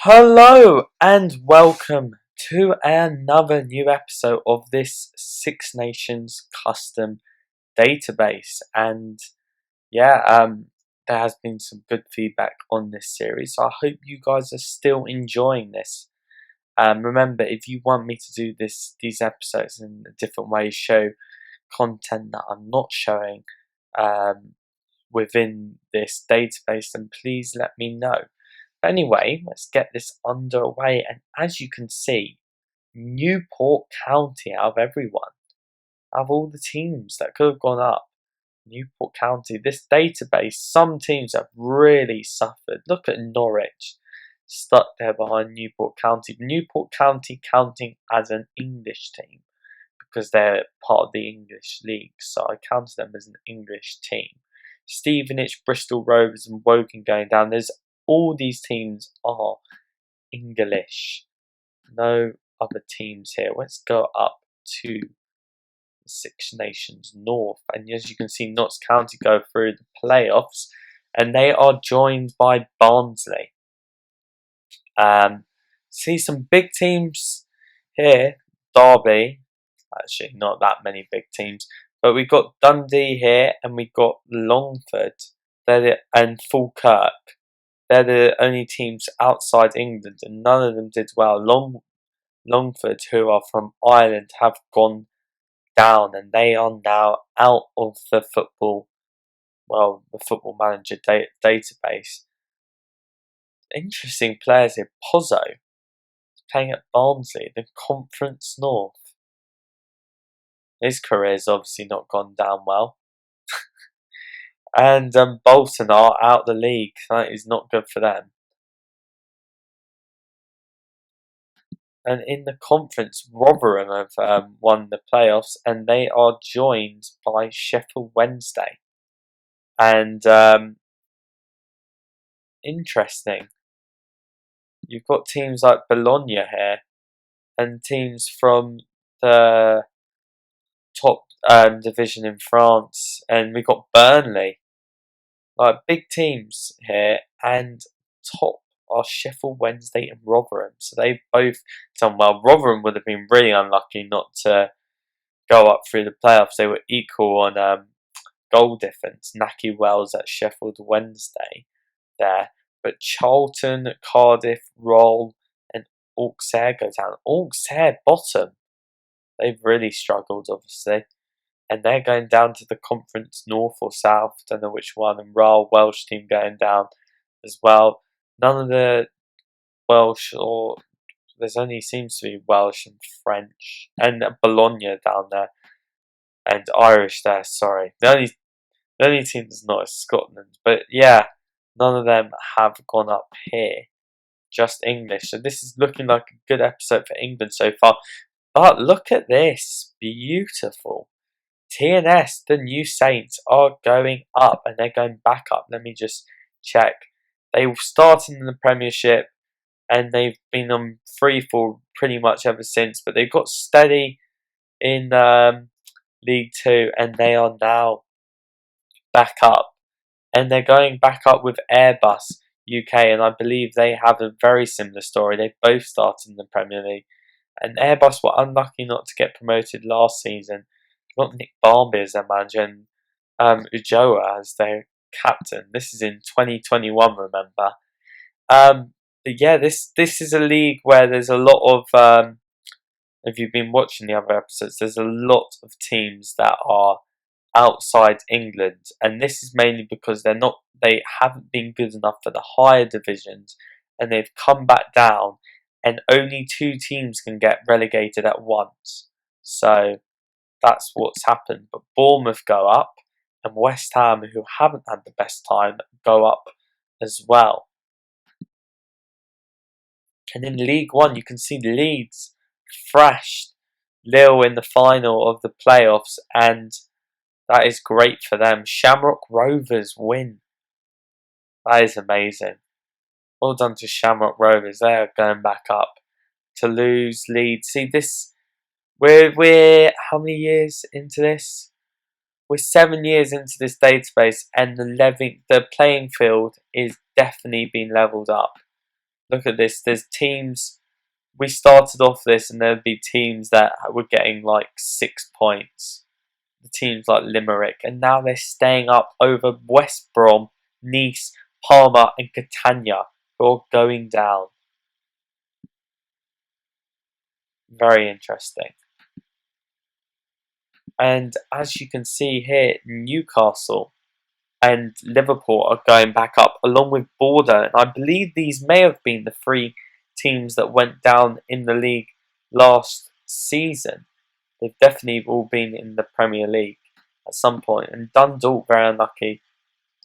Hello and welcome to another new episode of this Six Nations custom database. And yeah, there has been some good feedback on this series, so I hope you guys are still enjoying this. Remember, if you want me to do these episodes in a different way, show content that I'm not showing within this database, then please let me know. Anyway, let's get this underway. And as you can see, Newport County out of everyone, out of all the teams that could have gone up, Newport County, this database, some teams have really suffered. Look at Norwich, stuck there behind Newport County. Newport County counting as an English team because they're part of the English league, so I counted them as an English team. Stevenage, Bristol Rovers and Woking going down. All these teams are English. No other teams here. Let's go up to the Six Nations North. And as you can see, Notts County go through the playoffs. And they are joined by Barnsley. See some big teams here. Derby. Actually, not that many big teams. But we've got Dundee here. And we've got Longford. And Falkirk. They're the only teams outside England, and none of them did well. Longford, who are from Ireland, have gone down, and they are now out of the Football Manager database. Interesting players here. Pozzo is playing at Barnsley, the Conference North. His career's obviously not gone down well. And Bolton are out the league. That is not good for them. And in the conference, Rotherham have won the playoffs, and they are joined by Sheffield Wednesday. And interesting, you've got teams like Bologna here, and teams from the top division in France, and we've got Burnley. Like big teams here, and top are Sheffield Wednesday and Rotherham. So they've both done well. Rotherham would have been really unlucky not to go up through the playoffs. They were equal on goal difference. Naki Wells at Sheffield Wednesday there. But Charlton, Cardiff, Roll and Auxerre go down. Auxerre bottom. They've really struggled, obviously. And they're going down to the Conference North or South, don't know which one, and Royal Welsh team going down as well. None of the Welsh, or there's only seems to be Welsh and French, and Bologna down there, and Irish there, sorry. The only team that's not is Scotland, but yeah, none of them have gone up here, just English. So this is looking like a good episode for England so far. But look at this, beautiful. TNS, the New Saints, are going up, and they're going back up. Let me just check. They started in the Premiership, and they've been on free for pretty much ever since. But they've got steady in League 2, and they are now back up. And they're going back up with Airbus UK, and I believe they have a very similar story. They both started in the Premier League. And Airbus were unlucky not to get promoted last season. Got Nick Barmby as their manager and Ujoa as their captain. This is in 2021, remember. But yeah, this is a league where there's a lot of, if you've been watching the other episodes, there's a lot of teams that are outside England, and this is mainly because they haven't been good enough for the higher divisions, and they've come back down, and only 2 teams can get relegated at once. So that's what's happened. But Bournemouth go up, and West Ham, who haven't had the best time, go up as well. And in League 1, you can see Leeds thrashed Lille in the final of the playoffs, and that is great for them. Shamrock Rovers win. That is amazing. Well done to Shamrock Rovers. They are going back up. Toulouse, Leeds. See this. We're how many years into this? We're 7 years into this database, and the playing field is definitely being leveled up. Look at this. There's teams. We started off this, and there'd be teams that were getting like 6 points. The teams like Limerick, and now they're staying up over West Brom, Nice, Parma, and Catania, who are going down. Very interesting. And as you can see here, Newcastle and Liverpool are going back up, along with Bordeaux. And I believe these may have been the 3 teams that went down in the league last season. They've definitely all been in the Premier League at some point. And Dundalk, very unlucky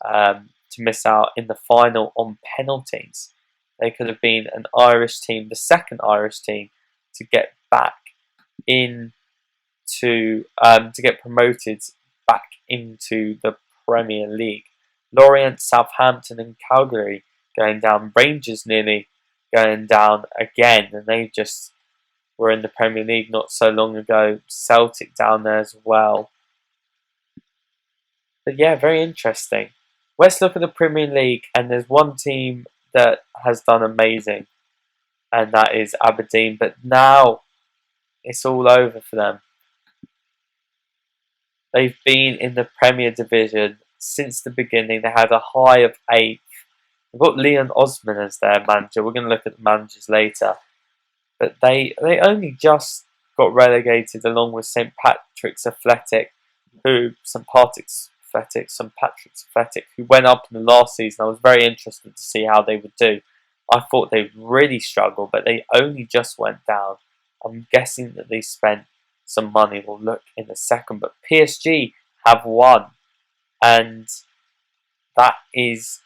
to miss out in the final on penalties. They could have been an Irish team, the second Irish team, to get back in to get promoted back into the Premier League. Lorient, Southampton, and Calgary going down. Rangers nearly going down again, and they just were in the Premier League not so long ago. Celtic down there as well. But yeah, very interesting. Let's look at the Premier League, and there's one team that has done amazing, and that is Aberdeen. But now it's all over for them. They've been in the Premier Division since the beginning. They had a high of 8th. They've got Leon Osman as their manager. We're going to look at the managers later. But they only just got relegated along with St Patrick's Athletic, who who went up in the last season. I was very interested to see how they would do. I thought they'd really struggle, but they only just went down. I'm guessing that they spent some money. We'll look in a second. But PSG have won, and that is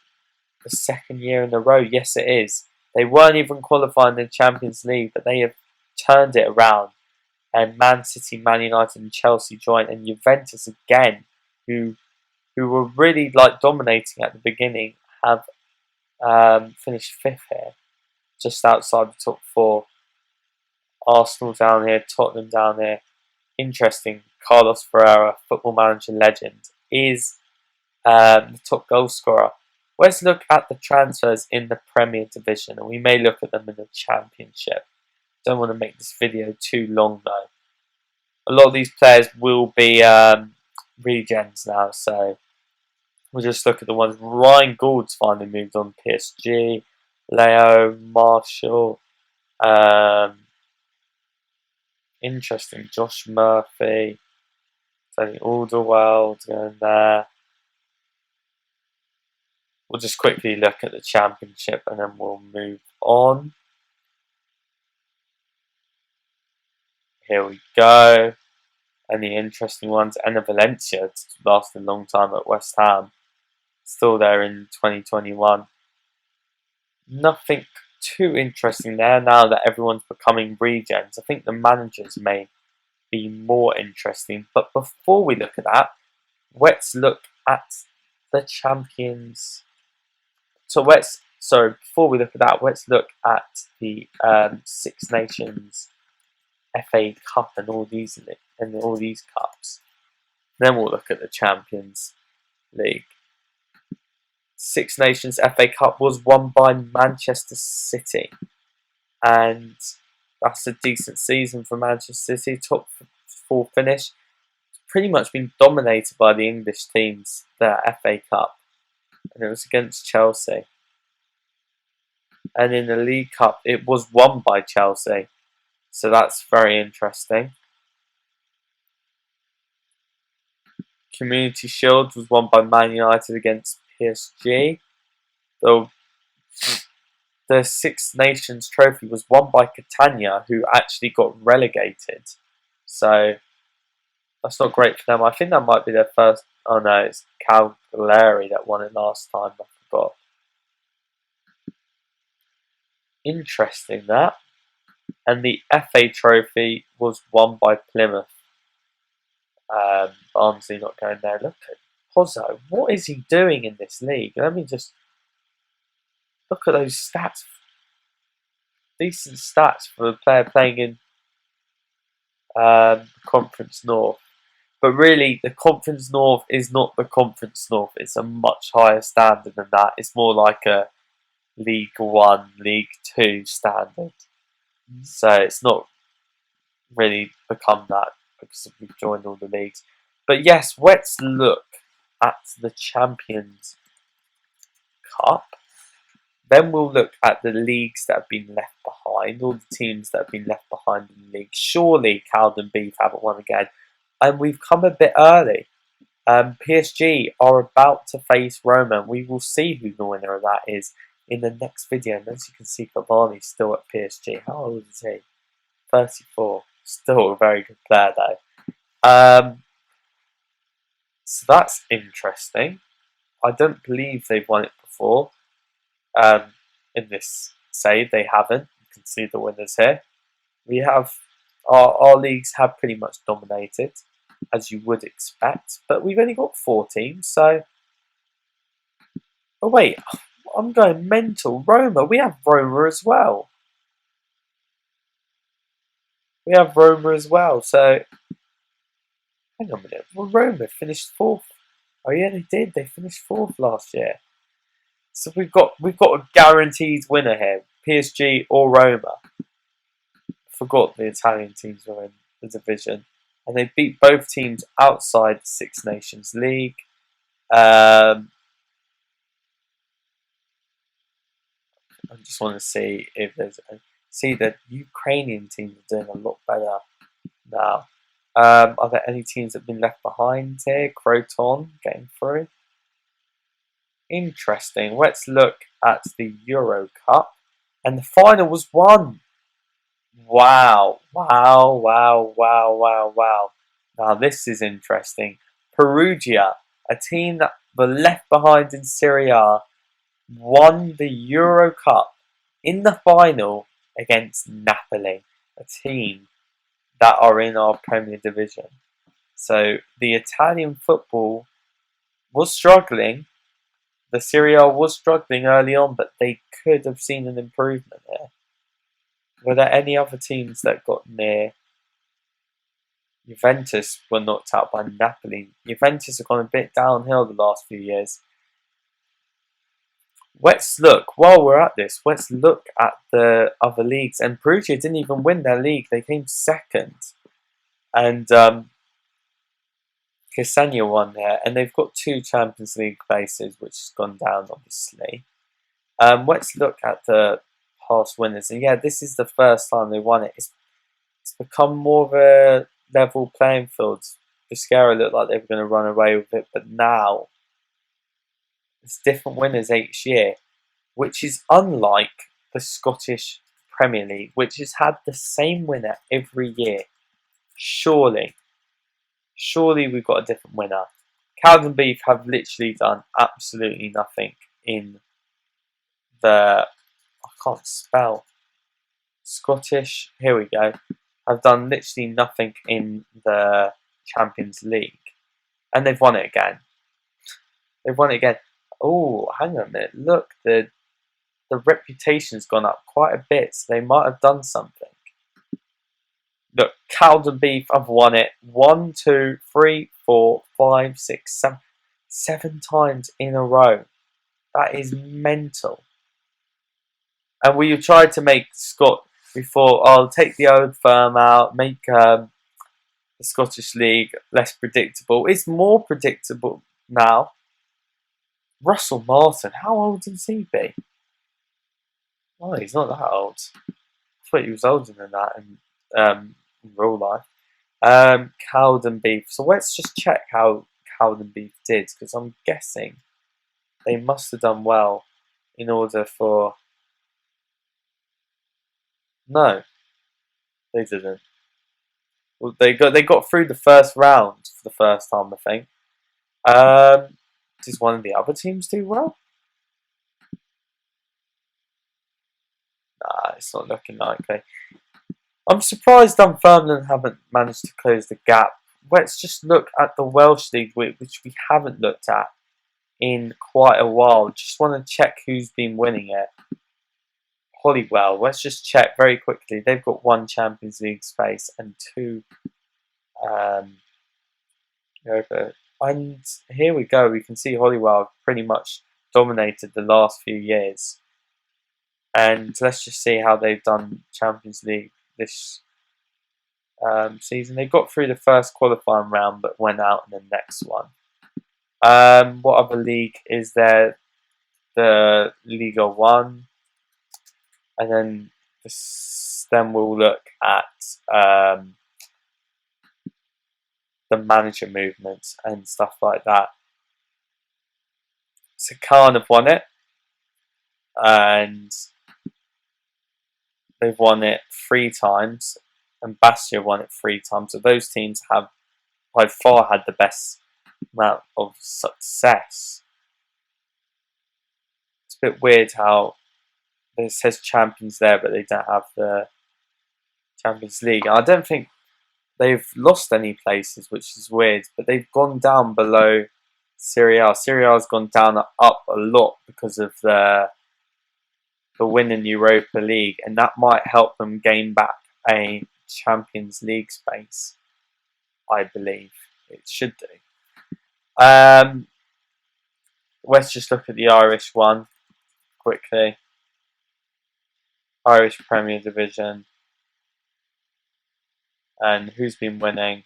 the 2nd year in a row. Yes, it is. They weren't even qualifying in the Champions League, but they have turned it around. And Man City, Man United, and Chelsea joined, and Juventus again, who were really like dominating at the beginning, have finished 5th here, just outside the top 4. Arsenal down here, Tottenham down here. Interesting. Carlos Ferreira, football manager legend, is the top goal scorer. Let's look at the transfers in the Premier Division, and we may look at them in the Championship. Don't want to make this video too long though. A lot of these players will be regens now, so we'll just look at the ones. Ryan Gould's finally moved on PSG. Leo, Marshall. Interesting. Josh Murphy. Tony Alderweireld going there. We'll just quickly look at the Championship and then we'll move on. Here we go. And the interesting ones. Enna Valencia lasted a long time at West Ham. Still there in 2021. Nothing too interesting there now that everyone's becoming regens. I think the managers may be more interesting. But before we look at that, let's look at the champions. Before we look at that, let's look at the Six Nations FA Cup and all these cups. Then we'll look at the Champions League. Six Nations FA Cup was won by Manchester City, and that's a decent season for Manchester City. Top 4 finish. It's pretty much been dominated by the English teams, the FA Cup, and it was against Chelsea. And in the League Cup, it was won by Chelsea, so that's very interesting. Community Shield was won by Man United against PSG. Though the Six Nations Trophy was won by Catania, who actually got relegated. So that's not great for them. I think that might be their first. Oh no, it's Cagliari that won it last time. I forgot. Interesting that. And the FA Trophy was won by Plymouth. Barnsley not going there. Look at Pozzo. What is he doing in this league? Let me just look at those stats. Decent stats for a player playing in Conference North. But really, the Conference North is not the Conference North. It's a much higher standard than that. It's more like a League One, League Two standard. So it's not really become that because we've joined all the leagues. But yes, let's look at the Champions Cup. Then we'll look at the leagues that have been left behind, all the teams that have been left behind in the league. Surely Calden Beef haven't won again. And we've come a bit early. PSG are about to face Roma. We will see who the winner of that is in the next video. And as you can see, Cavani's still at PSG. How old is he? 34. Still a very good player though. So that's interesting. I don't believe they've won it before. In this save, they haven't. You can see the winners here. We have our leagues have pretty much dominated, as you would expect, but we've only got 4 teams, so. Oh wait, I'm going mental. Roma, we have Roma as well. We have Roma as well, so. Hang on a minute. Well, Roma finished 4th. Oh yeah, they did. They finished 4th last year. So we've got a guaranteed winner here, PSG or Roma. Forgot the Italian teams were in the division, and they beat both teams outside the Six Nations League. I just want to see if see that Ukrainian teams are doing a lot better now. Are there any teams that have been left behind here? Croton getting through. Interesting. Let's look at the Euro Cup. And the final was won. Wow. Wow, wow, wow, wow, wow. Now this is interesting. Perugia, a team that were left behind in Serie A, won the Euro Cup in the final against Napoli, a team that are in our Premier Division. So the Italian football was struggling. The Serie A was struggling early on, but they could have seen an improvement there. Were there any other teams that got near? Juventus were knocked out by Napoli. Juventus have gone a bit downhill the last few years. Let's look, while we're at this, let's look at the other leagues. And Perugia didn't even win their league. They came second. And Ksenia won there, and they've got 2 Champions League places, which has gone down, obviously. Let's look at the past winners, and yeah, this is the first time they won it. It's become more of a level playing field. Pescara looked like they were going to run away with it, but now it's different winners each year, which is unlike the Scottish Premier League, which has had the same winner every year. Surely we've got a different winner. Calden Beef have literally done absolutely nothing in the. I can't spell. Scottish. Here we go. Have done literally nothing in the Champions League, and they've won it again. They've won it again. Oh, hang on a minute. Look, the reputation's gone up quite a bit, so they might have done something. Look, Calden Beef have won it 1, 2, 3, 4, 5, 6, 7, 7 times in a row. That is mental. And we tried to make Scott. We thought, I'll take the old firm out, make the Scottish League less predictable. It's more predictable now. Russell Martin, how old does he be? Oh, he's not that old. I thought he was older than that in real life. Calden Beef. So let's just check how Calden Beef did, because I'm guessing they must have done well in order for. No, they didn't. Well, they got through the first round for the first time, I think. Does one of the other teams do well? Nah, it's not looking likely. I'm surprised Dunfermline haven't managed to close the gap. Let's just look at the Welsh League, which we haven't looked at in quite a while. Just want to check who's been winning it. Holywell. Let's just check very quickly. They've got 1 Champions League space and 2 Europa. And here we go. We can see Holywell have pretty much dominated the last few years. And let's just see how they've done Champions League this season. They got through the first qualifying round but went out in the next one. What other league is there? The Liga 1. And then we'll look at the manager movements and stuff like that. So Khan have won it, and they've won it 3 times, and Bastia won it 3 times. So those teams have by far had the best amount of success. It's a bit weird how it says champions there, but they don't have the Champions League. I don't think they've lost any places, which is weird, but they've gone down below Serie A. Serie A has gone down up a lot because of the win in Europa League, and that might help them gain back a Champions League space. I believe it should do. Let's just look at the Irish one quickly. Irish Premier Division, and who's been winning?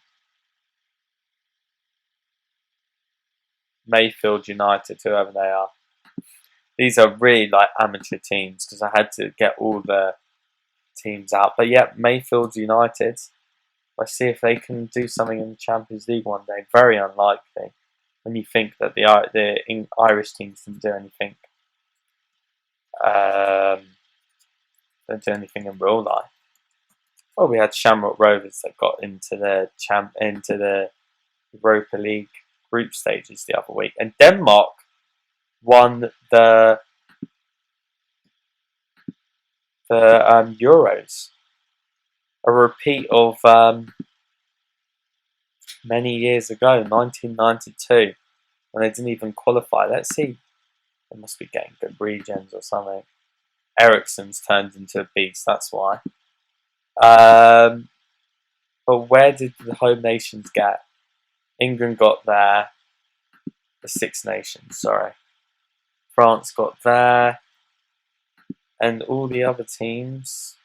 Mayfield United, whoever they are. These are really like amateur teams because I had to get all the teams out. But yeah, Mayfield United. Let's see if they can do something in the Champions League one day. Very unlikely when you think that the Irish teams didn't do anything. Don't do anything in real life. Well, we had Shamrock Rovers that got into the Europa League group stages the other week, and Denmark won the Euros, a repeat of many years ago, 1992, when they didn't even qualify. Let's see, they must be getting good regens or something. Eriksen's turned into a beast, that's why. But where did the home nations get? England got there. The Six Nations, sorry. France got there. And all the other teams,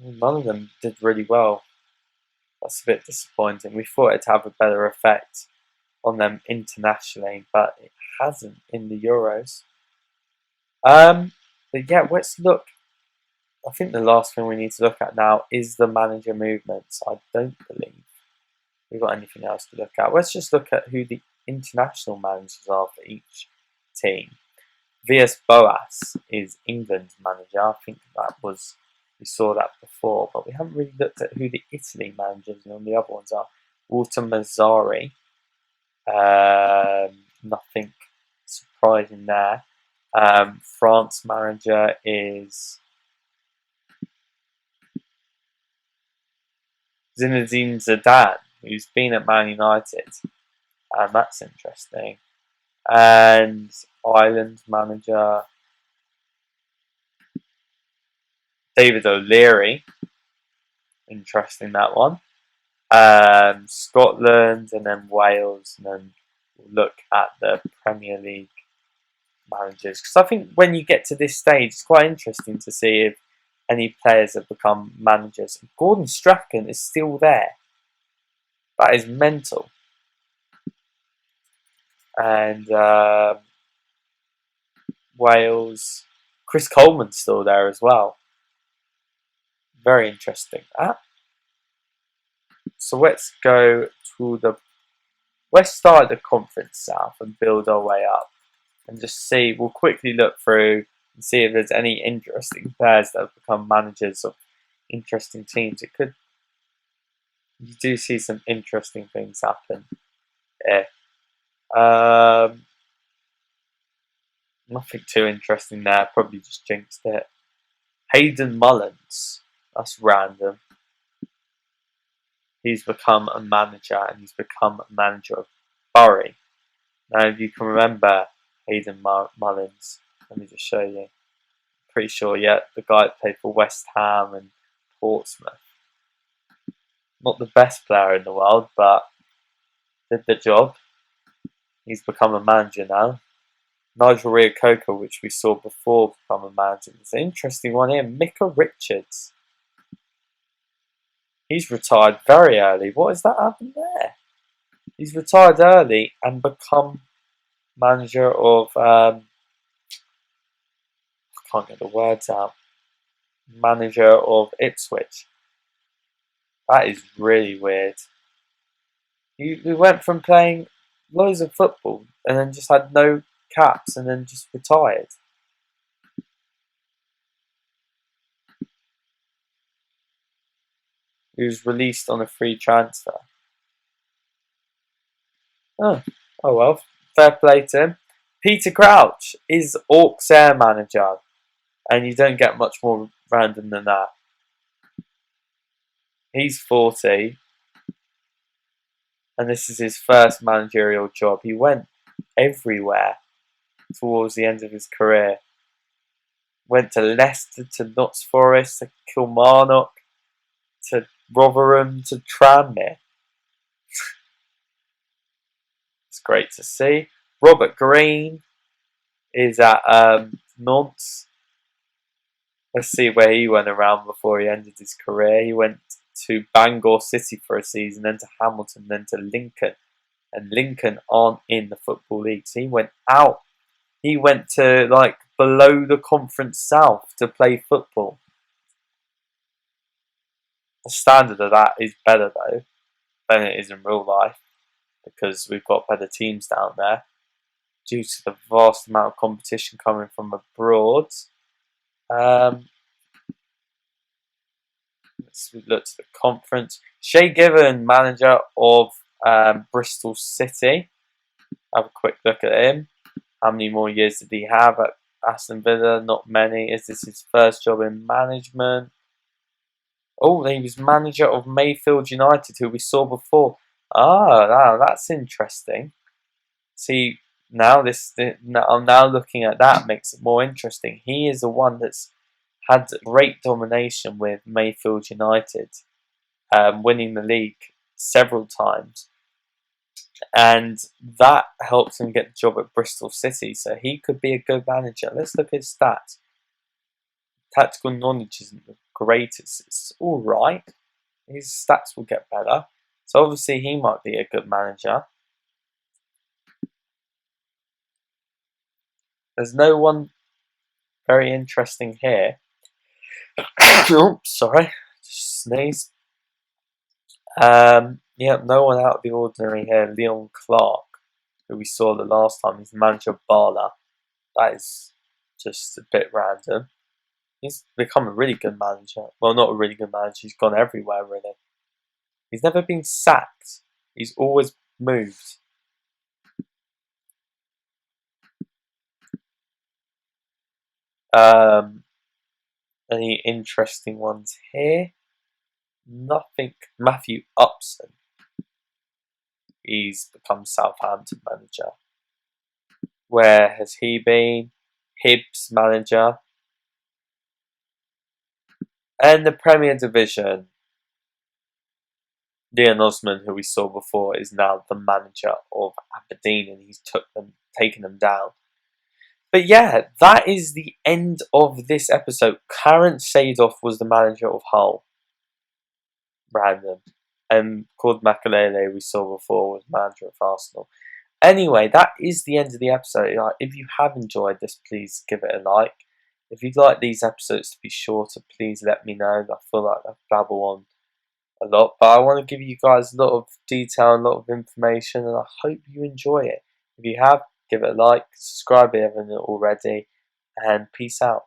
none of them did really well. That's a bit disappointing. We thought it'd have a better effect on them internationally, but it hasn't in the Euros. But yeah, let's look. I think the last thing we need to look at now is the manager movements. I don't believe we've got anything else to look at. Let's just look at who the international managers are for each team. Villas-Boas is England's manager. I think we saw that before, but we haven't really looked at who the Italy managers and the other ones are. Walter Mazzari. Nothing surprising there. France manager is Zinedine Zidane, who's been at Man United. That's interesting. And Ireland manager David O'Leary. Interesting, that one. Scotland, and then Wales, and then we'll look at the Premier League managers. Because I think when you get to this stage, it's quite interesting to see if any players have become managers. Gordon Strachan is still there. That is mental. And Wales, Chris Coleman's still there as well. Very interesting. So let's go to let's start at the Conference South and build our way up. And just see, we'll quickly look through and see if there's any interesting players that have become managers of interesting teams. You do see some interesting things happen here. Nothing too interesting there, probably just jinxed it. Hayden Mullins, that's random. He's become a manager, and he's become a manager of Bury. Now, if you can remember Hayden Mullins, let me just show you. Pretty sure, yeah, the guy that played for West Ham and Portsmouth. Not the best player in the world, but did the job. He's become a manager now. Nigel Reo-Coker, which we saw before become a manager. There's an interesting one here. Micah Richards. He's retired very early. What has that happened there? He's retired early and become manager of, I can't get the words out, manager of Ipswich. That is really weird. He went from playing loads of football and then just had no caps and then just retired. He was released on a free transfer. Oh well, fair play to him. Peter Crouch is Auxerre manager, and you don't get much more random than that. He's 40, and this is his first managerial job. He went everywhere towards the end of his career. Went to Leicester, to Notts Forest, to Kilmarnock, to Rotherham, to Tranmere. It's great to see. Robert Green is at Nantes. Let's see where he went around before he ended his career. He went to Bangor City for a season, then to Hamilton, then to Lincoln. And Lincoln aren't in the Football League, so he went out. He went to like below the Conference South to play football. The standard of that is better though than it is in real life, because we've got better teams down there due to the vast amount of competition coming from abroad. Let's look to the conference. Shay Given, manager of Bristol City. Have a quick look at him. How many more years did he have at Aston Villa? Not many. Is this his first job in management? Oh, he was manager of Mayfield United, who we saw before. Ah, that's interesting. See, I'm now looking at that, makes it more interesting. He is the one that's had great domination with Mayfield United, winning the league several times. And that helped him get the job at Bristol City, so he could be a good manager. Let's look at his stats. Tactical knowledge isn't the greatest. It's alright. His stats will get better. So obviously he might be a good manager. There's no one very interesting here. Oh, sorry. Just sneeze. Yeah, no one out of the ordinary here. Leon Clark, who we saw the last time, he's the manager of Bala. That is just a bit random. He's become a really good manager. Well, not a really good manager. He's gone everywhere, really. He's never been sacked. He's always moved. Any interesting ones here? Nothing. Matthew Upson. He's become Southampton manager. Where has he been? Hibs manager. And the Premier Division. Leon Osman, who we saw before, is now the manager of Aberdeen, and he's taken them down. But yeah, that is the end of this episode. Karen Sadoff was the manager of Hull. Random. And Claude Makelele, we saw before, was manager of Arsenal. Anyway, that is the end of the episode. If you have enjoyed this, please give it a like. If you'd like these episodes to be shorter, please let me know. I feel like I babble on a lot, but I want to give you guys a lot of detail, a lot of information, and I hope you enjoy it. If you have, give it a like, subscribe if you haven't already, and peace out.